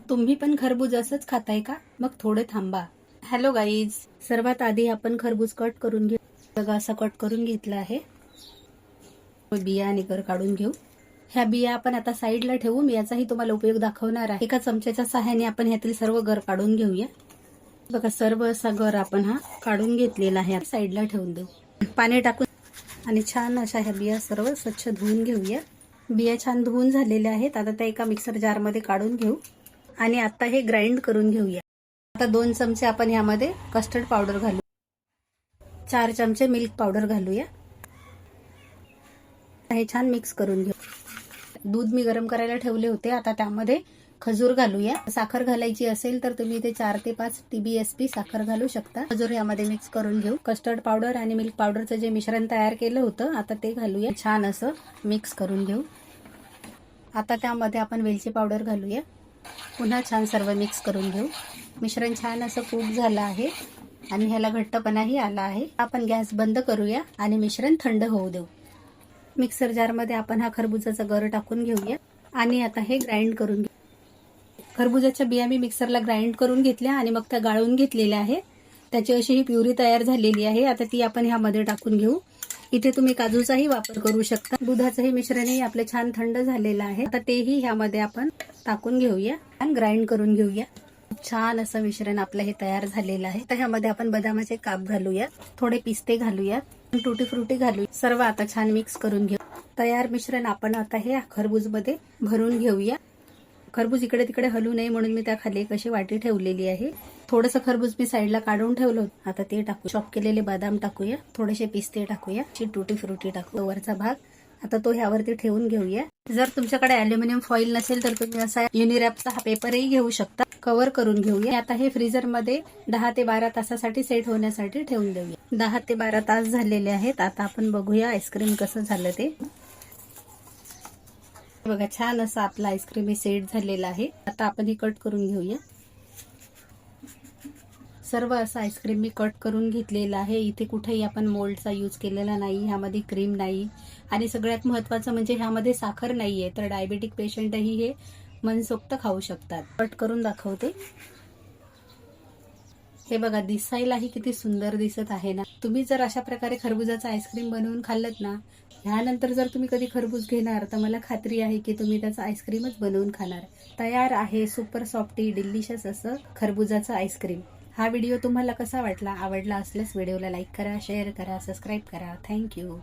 तुम्ही पण खरबूज असंच खाताय का? मग थोडे थांबा. हॅलो गाईज, सर्वात आधी आपण खरबूज कट करून घेऊ. बघा असं कट करून घेतलं आहे. बिया आणि गर काढून घेऊ. ह्या बिया आपण आता साईडला ठेवू. मी याचाही तुम्हाला उपयोग दाखवणार आहे. एका चमच्याच्या सहाय्याने आपण ह्यातील सर्व गर काढून घेऊया. बघा सर्व असा गर आपण हा काढून घेतलेला आहे. साईडला ठेवून देऊ. पाणी टाकून आणि छान अशा ह्या बिया सर्व स्वच्छ धुवून घेऊया. बिया छान धुवून झालेल्या आहेत. आता त्या एका मिक्सर जार मध्ये काढून घेऊ आणि आता हे ग्राइंड करून घेऊया. आता 2 चमचे आपण यामध्ये कस्टर्ड पावडर घालू. 4 चमचे मिल्क पावडर घालूया. हे छान मिक्स करून घेऊ. दूध मी गरम करायला ठेवले होते. आता त्यामध्ये खजूर घालूया. साखर घालायची असेल तर तुम्ही ते 4 ते 5 TBSP साखर घालू शकता. खजूर यामध्ये मिक्स करून घेऊ. कस्टर्ड पावडर आणि मिल्क पावडरचं जे मिश्रण तयार केलं होतं आता ते घालूया. छान असं मिक्स करून घेऊ. आता त्यामध्ये आपण वेलची पावडर घालूया. पुन्हा छान सर्व मिक्स करून घेऊ. मिश्रण छान असं कूक झालं आहे आणि ह्याला घट्टपणाही आला आहे. आपण गॅस बंद करूया आणि मिश्रण थंड होऊ देऊ. मिक्सर जार मध्ये आपण हा खरबुजाचा गर टाकून घेऊया आणि आता हे ग्राइंड करून घेऊ. खरबुजाच्या बिया मी मिक्सरला ग्राइंड करून घेतल्या आणि मग त्या गाळून घेतलेल्या आहे. त्याची अशी ही प्युरी तयार झालेली आहे. आता ती आपण ह्यामध्ये टाकून घेऊ. इथे तुम्ही काजूचाही वापर करू शकता. दुधाचंही मिश्रणही आपलं छान थंड झालेलं आहे. आता तेही ह्यामध्ये आपण टाकून घेऊया आणि ग्राइंड करून घेऊया. छान असं मिश्रण आपलं हे तयार झालेलं आहे. तर ह्यामध्ये आपण बदामाचे काप घालूया. थोडे पिस्ते घालूया. टुटी फ्रुटी घालू. सर्व आता छान मिक्स करून घेऊ. तयार मिश्रण आपण आता हे खरबूज मध्ये भरून घेऊया. खरबूज इकडे तिकडे हलू नये म्हणून मी त्या खाली एक अशी वाटी ठेवलेली आहे. थोडंसं खरबूज मी साईडला काढून ठेवलं होतं. आता ते टाकू. चॉप केलेले बदाम टाकूया. थोडेसे पिस्ते टाकूया. टुटी फ्रुटी टाकू. वरचा भाग आता तो ह्यावरती ठेवून घेऊया. जर तुमच्याकडे अल्युमिनियम फॉईल नसेल तर तुम्ही असा युनिरॅपचा हा पेपरही घेऊ शकता. कव्हर करून घेऊया. आता हे फ्रीजर मध्ये 10 ते 12 तासासाठी सेट होण्यासाठी ठेवून देऊया. 10 ते 12 तास झालेले आहेत. आता आपण बघूया आईस्क्रीम कसं झालं ते. बघा छान असं आपलं आईस्क्रीम हे सेट झालेलं आहे. आता आपण हे कट करून घेऊया. सर्व असं आईस्क्रीम मी कट करून घेतलेलं आहे. इथे कुठेही आपण मोल्डचा यूज केलेला नाही. ह्यामध्ये क्रीम नाही आणि सगळ्यात महत्त्वाचं म्हणजे ह्यामध्ये साखर नाहीये. तर डायबेटिक पेशंटही हे मनसोक्त खाऊ शकतात. कट करून दाखवते. हे बघा दिसायलाही किती सुंदर दिसत आहे ना. तुम्ही जर अशा प्रकारे खरबुजाचा आईस्क्रीम बनवून खाल्लत ना, ह्यानंतर जर तुम्ही कधी खरबूज घेणार तर मला खात्री आहे की तुम्ही त्याचा आईस्क्रीमच बनवून खाणार. तयार आहे सुपर सॉफ्टी डिलिशियस असं खरबुजाचं आईस्क्रीम. हा व्हिडिओ तुम्हाला कसा वाटला? आवडला असल्यास व्हिडिओला लाईक करा, शेअर करा, सबस्क्राईब करा. थँक्यू.